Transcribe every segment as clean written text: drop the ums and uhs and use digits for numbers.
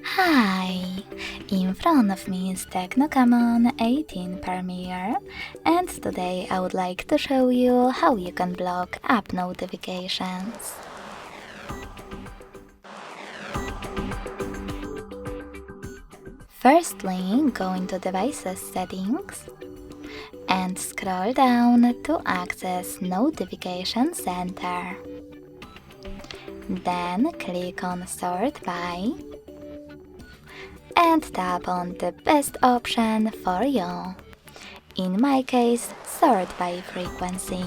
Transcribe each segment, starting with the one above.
Hi! In front of me is TECNO Camon 18 Premier, and today I would like to show you how you can block app notifications. Firstly, go into Devices Settings and scroll down to access Notification Center. Then click on Sort By and tap on the best option for you. In my case, sort by frequency.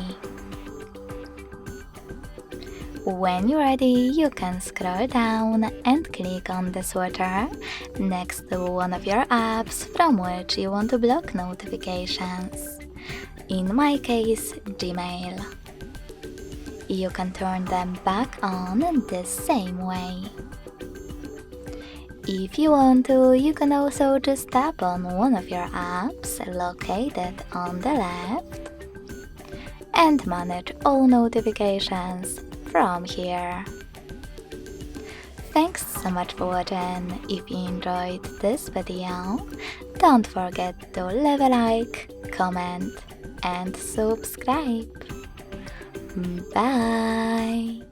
When you're ready, you can scroll down and click on the sorter next to one of your apps from which you want to block notifications. In my case, Gmail. You can turn them back on the same way. If you want to, you can also just tap on one of your apps located on the left and manage all notifications from here. Thanks so much for watching. If you enjoyed this video, don't forget to leave a like, comment and subscribe. Bye!